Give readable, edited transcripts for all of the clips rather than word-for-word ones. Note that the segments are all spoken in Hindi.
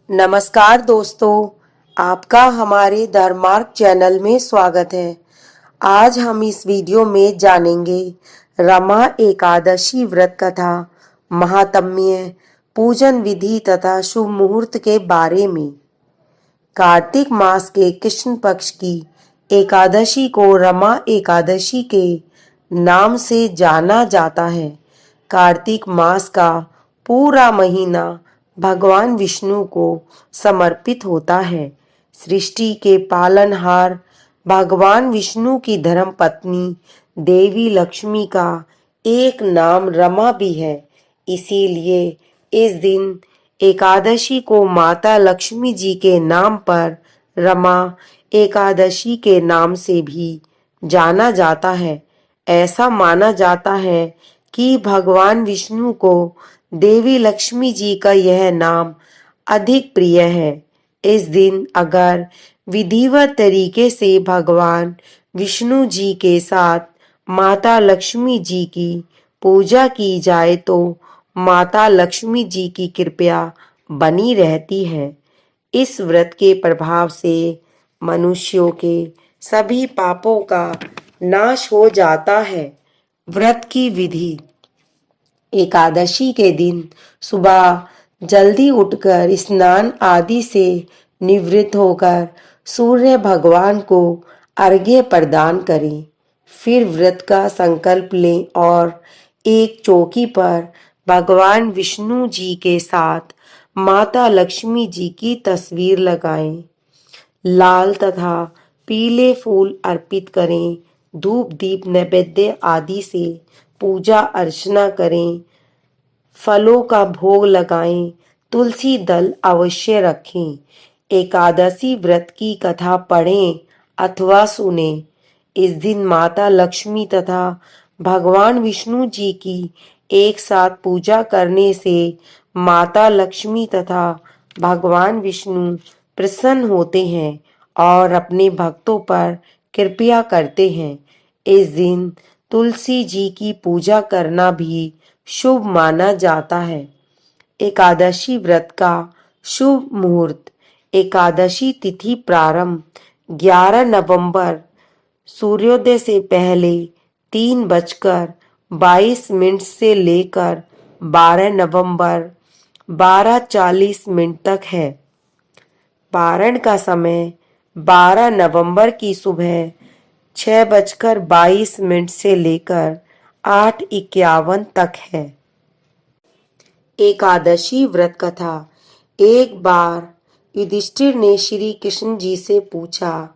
नमस्कार दोस्तों, आपका हमारे धर्मार्क चैनल में स्वागत है। आज हम इस वीडियो में जानेंगे रमा एकादशी व्रत कथा, महात्म्य, पूजन विधि तथा शुभ मुहूर्त के बारे में। कार्तिक मास के कृष्ण पक्ष की एकादशी को रमा एकादशी के नाम से जाना जाता है। कार्तिक मास का पूरा महीना भगवान विष्णु को समर्पित होता है। सृष्टि के पालनहार भगवान विष्णु की धर्म पत्नी देवी लक्ष्मी का एक नाम रमा भी है। इसीलिए इस दिन एकादशी को माता लक्ष्मी जी के नाम पर रमा एकादशी के नाम से भी जाना जाता है। ऐसा माना जाता है कि भगवान विष्णु को देवी लक्ष्मी जी का यह नाम अधिक प्रिय है। इस दिन अगर विधिवत तरीके से भगवान विष्णु जी के साथ माता लक्ष्मी जी की पूजा की जाए तो माता लक्ष्मी जी की कृपा बनी रहती है। इस व्रत के प्रभाव से मनुष्यों के सभी पापों का नाश हो जाता है। व्रत की विधि। एकादशी के दिन सुबह जल्दी उठकर स्नान आदि से निवृत्त होकर सूर्य भगवान को अर्घ्य प्रदान करें। फिर व्रत का संकल्प लें और एक चौकी पर भगवान विष्णु जी के साथ माता लक्ष्मी जी की तस्वीर लगाएं। लाल तथा पीले फूल अर्पित करें। धूप दीप नैवेद्य आदि से पूजा अर्चना करें। फलों का भोग लगाएं। तुलसी दल अवश्य रखें। एकादशी व्रत की कथा पढ़ें अथवा सुने। इस दिन माता लक्ष्मी तथा भगवान विष्णु जी की एक साथ पूजा करने से माता लक्ष्मी तथा भगवान विष्णु प्रसन्न होते हैं और अपने भक्तों पर कृपा करते हैं। इस दिन तुलसी जी की पूजा करना भी शुभ माना जाता है। एकादशी व्रत का शुभ मुहूर्त। एकादशी तिथि प्रारंभ 11 नवंबर सूर्योदय से पहले 3:22 से लेकर 12 नवंबर 12:40 तक है। पारण का समय 12 नवंबर की सुबह 6:22 से लेकर 8:51 तक है। एकादशी व्रत कथा। एक बार युधिष्ठिर ने श्री कृष्ण जी से पूछा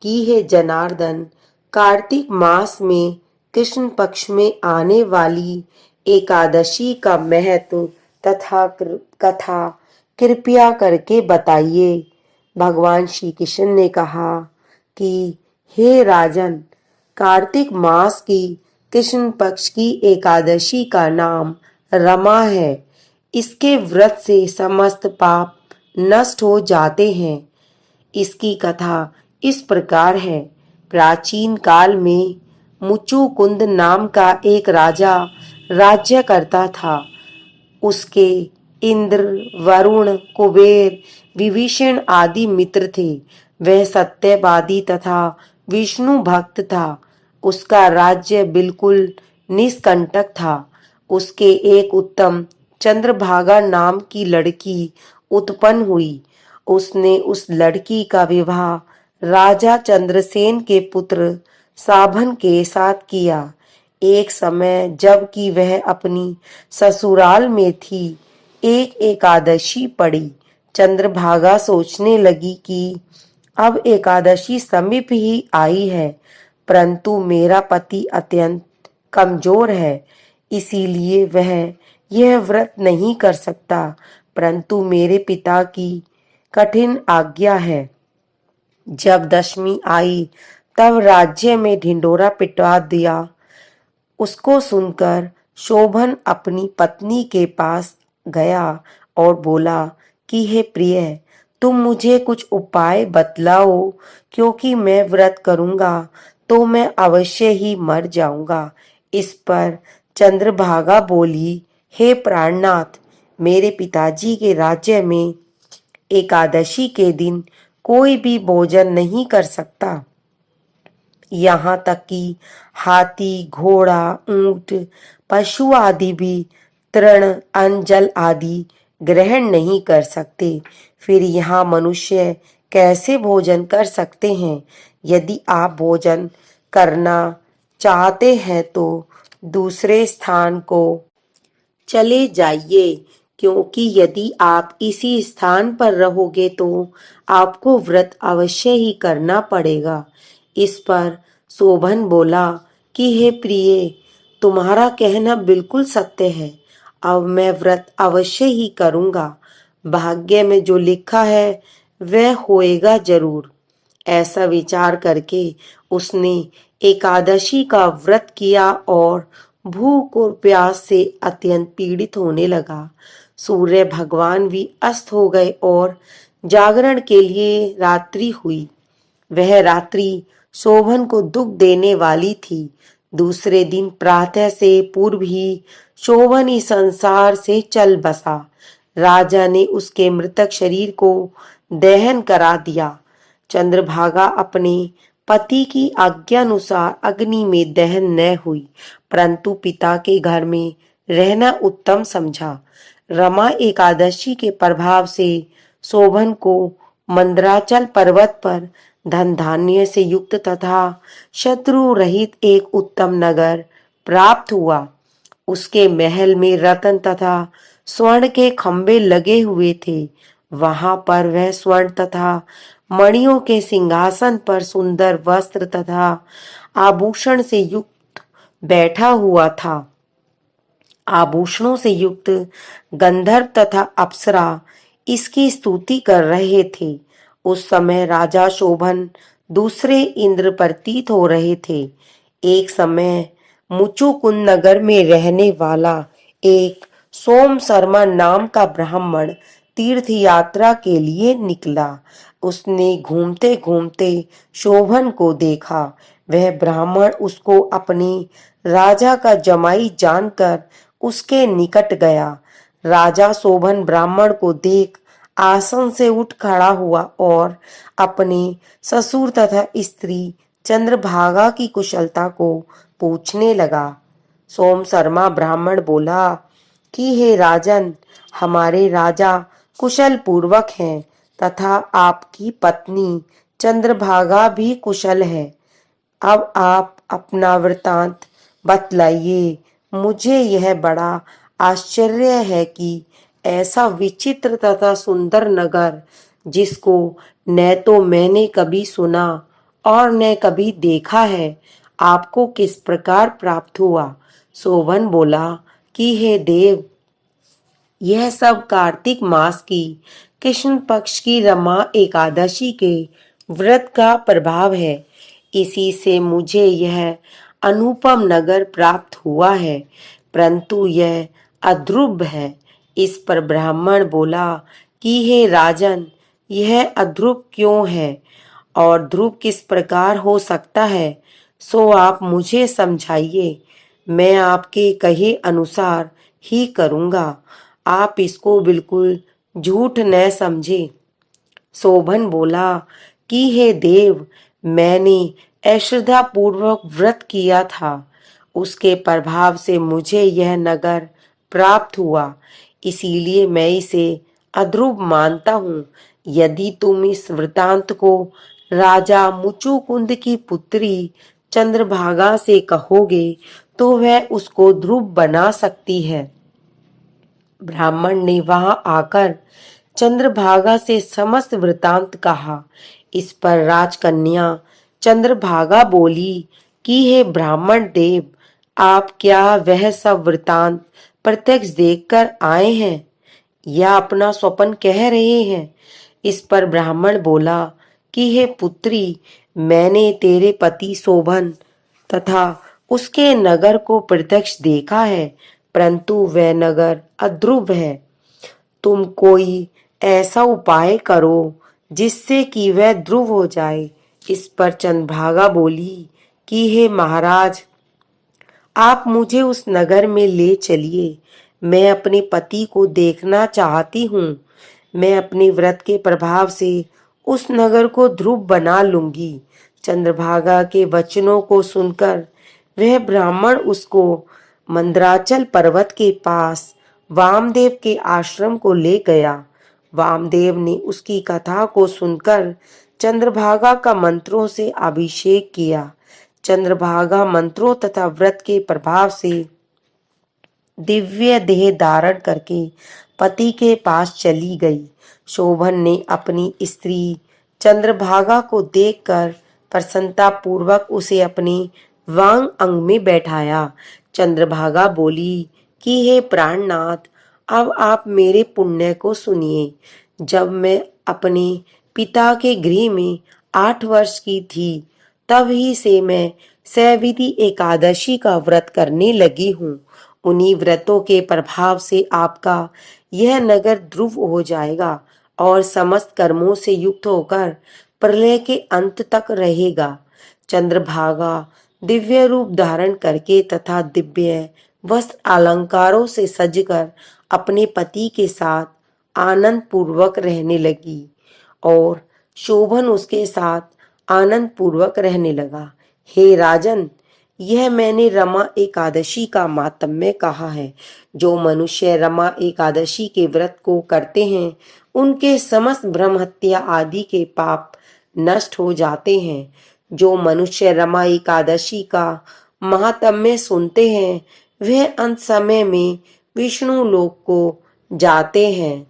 कि हे जनार्दन, कार्तिक मास में कृष्ण पक्ष में आने वाली एकादशी का महत्व तथा कथा कृपया करके बताइए। भगवान श्री कृष्ण ने कहा कि हे राजन, कार्तिक मास की कृष्ण पक्ष की एकादशी का नाम रमा है। इसके व्रत से समस्त पाप नष्ट हो जाते हैं। इसकी कथा इस प्रकार है। प्राचीन काल में मुचुकुंद नाम का एक राजा राज्य करता था। उसके इंद्र, वरुण, कुबेर, विभीषण आदि मित्र थे। वह सत्यवादी तथा विष्णु भक्त था। उसका राज्य बिल्कुल निष्कंटक था। उसके एक उत्तम चंद्रभागा नाम की लड़की उत्पन्न हुई। उसने उस लड़की का विवाह राजा चंद्रसेन के पुत्र साभन के साथ किया। एक समय जबकि वह अपनी ससुराल में थी, एक एकादशी पड़ी। चंद्रभागा सोचने लगी कि अब एकादशी समीप ही आई है, परंतु मेरा पति अत्यंत कमजोर है, इसीलिए वह यह व्रत नहीं कर सकता। परंतु मेरे पिता की कठिन आज्ञा है। जब दशमी आई तब राज्य में ढिंडोरा पिटवा दिया। उसको सुनकर शोभन अपनी पत्नी के पास गया और बोला कि हे प्रिय, तुम मुझे कुछ उपाय बतलाओ, क्योंकि मैं व्रत करूंगा तो मैं अवश्य ही मर जाऊंगा। इस पर चंद्रभागा बोली, हे प्राणनाथ, मेरे पिताजी के राज्य में एकादशी के दिन कोई भी भोजन नहीं कर सकता। यहाँ तक कि हाथी, घोड़ा, ऊंट, पशु आदि भी तृण, अन्न, जल आदि ग्रहण नहीं कर सकते। फिर यहाँ मनुष्य कैसे भोजन कर सकते हैं? यदि आप भोजन करना चाहते हैं तो दूसरे स्थान को चले जाइए, क्योंकि यदि आप इसी स्थान पर रहोगे तो आपको व्रत अवश्य ही करना पड़ेगा। इस पर शोभन बोला कि हे प्रिय, तुम्हारा कहना बिल्कुल सत्य है। अब मैं व्रत अवश्य ही करूंगा। भाग्य में जो लिखा है वह होएगा जरूर। ऐसा विचार करके उसने एकादशी का व्रत किया और भूख और प्यास से अत्यंत पीड़ित होने लगा। सूर्य भगवान भी अस्त हो गए और जागरण के लिए रात्रि हुई। वह रात्रि शोभन को दुख देने वाली थी। दूसरे दिन प्रातः से पूर्व ही शोभन इस संसार से चल बसा। राजा ने उसके मृतक शरीर को दहन करा दिया। चंद्रभागा अपने पति की आज्ञानुसार अग्नि में दहन न हुई, परंतु पिता के घर में रहना उत्तम समझा। रमा एकादशी के प्रभाव से शोभन को मंदराचल पर्वत पर धन धान्य से युक्त तथा शत्रु रहित एक उत्तम नगर प्राप्त हुआ। उसके महल में रत्न तथा स्वर्ण के खंभे लगे हुए थे। वहां पर वह स्वर्ण तथा मणियों के सिंहासन पर सुंदर वस्त्र तथा आभूषण से युक्त बैठा हुआ था। आभूषणों से युक्त गंधर्व तथा अप्सरा इसकी स्तुति कर रहे थे। उस समय राजा शोभन दूसरे इंद्र प्रतीत हो रहे थे। एक समय मुचुकुंद नगर में रहने वाला एक सोम शर्मा नाम का ब्राह्मण तीर्थ यात्रा के लिए निकला। उसने घूमते घूमते शोभन को देखा। वह ब्राह्मण उसको अपने राजा का जमाई जानकर उसके निकट गया। राजा शोभन ब्राह्मण को देख आसन से उठ खड़ा हुआ और अपने ससुर तथा स्त्री चंद्रभागा की कुशलता को पूछने लगा। सोम शर्मा ब्राह्मण बोला कि हे राजन, हमारे राजा कुशल पूर्वक हैं तथा आपकी पत्नी चंद्रभागा भी कुशल है। अब आप अपना वृतांत बतलाइए। मुझे यह बड़ा आश्चर्य है कि ऐसा विचित्र तथा सुंदर नगर, जिसको न तो मैंने कभी सुना और न कभी देखा है, आपको किस प्रकार प्राप्त हुआ? शोभन बोला कि हे देव, यह सब कार्तिक मास की कृष्ण पक्ष की रमा एकादशी के व्रत का प्रभाव है। इसी से मुझे यह अनुपम नगर प्राप्त हुआ है, परंतु यह अध्रुव है। इस पर ब्राह्मण बोला कि हे राजन, यह अध्रुव क्यों है और ध्रुव किस प्रकार हो सकता है, सो आप मुझे समझाइए। मैं आपके कहे अनुसार ही करूंगा। आप इसको बिल्कुल झूठ न समझे। शोभन बोला कि हे देव, मैंने अश्रद्धा पूर्वक व्रत किया था। उसके प्रभाव से मुझे यह नगर प्राप्त हुआ, इसीलिए मैं इसे अध्रुव मानता हूँ। यदि तुम इस वृतांत को राजा मुचुकुंद की पुत्री चंद्रभागा से कहोगे तो वह उसको ध्रुव बना सकती है। ब्राह्मण ने वहां आकर चंद्रभागा से समस्त वृतांत कहा। इस पर राजकन्या चंद्रभागा बोली कि हे ब्राह्मण देव, आप क्या वह सब वृतांत प्रत्यक्ष देखकर आए हैं या अपना स्वप्न कह रहे हैं? इस पर ब्राह्मण बोला कि हे पुत्री, मैंने तेरे पति शोभन तथा उसके नगर को प्रत्यक्ष देखा है, परंतु वह नगर अध्रुव है। तुम कोई ऐसा उपाय करो जिससे कि वह ध्रुव हो जाए। इस पर चंद्रभागा बोली कि हे महाराज, आप मुझे उस नगर में ले चलिए। मैं अपने पति को देखना चाहती हूँ। मैं अपने व्रत के प्रभाव से उस नगर को ध्रुव बना लूंगी। चंद्रभागा के वचनों को सुनकर वह ब्राह्मण उसको मंदराचल पर्वत के पास वामदेव के आश्रम को ले गया। वामदेव ने उसकी कथा को सुनकर चंद्रभागा का मंत्रों से अभिषेक किया। चंद्रभागा मंत्रों तथा व्रत के प्रभाव से दिव्य देह धारण करके पति के पास चली गई। शोभन ने अपनी स्त्री चंद्रभागा को देखकर प्रसन्नता पूर्वक उसे अपने वांग अंग में बैठाया। चंद्रभागा बोली कि हे प्राणनाथ, अब आप मेरे पुण्य को सुनिए। जब मैं अपने पिता के गृह में 8 वर्ष की थी, तब ही से मैं सविधि एकादशी का व्रत करने लगी हूँ। उन्हीं व्रतों के प्रभाव से आपका यह नगर ध्रुव हो जाएगा और समस्त कर्मों से युक्त होकर प्रलय के अंत तक रहेगा। चंद्रभागा दिव्य रूप धारण करके तथा दिव्य वस्त्र अलंकारों से सजकर अपने पति के साथ आनंद पूर्वक रहने लगी और शोभन उसके साथ आनंद पूर्वक रहने लगा। हे राजन, यह मैंने रमा एकादशी का मातम्य कहा है। जो मनुष्य रमा एकादशी के व्रत को करते हैं, उनके समस्त ब्रह्म हत्या आदि के पाप नष्ट हो जाते हैं। जो मनुष्य रमा एकादशी का महात्म्य सुनते हैं, वह अंत समय में विष्णु लोक को जाते हैं।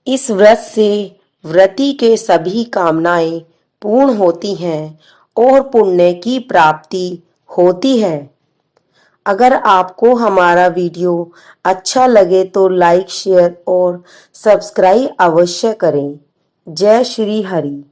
इस व्रत से व्रती के सभी कामनाएं पूर्ण होती हैं और पुण्य की प्राप्ति होती है। अगर आपको हमारा वीडियो अच्छा लगे तो लाइक, शेयर और सब्सक्राइब अवश्य करें। जय श्री हरि।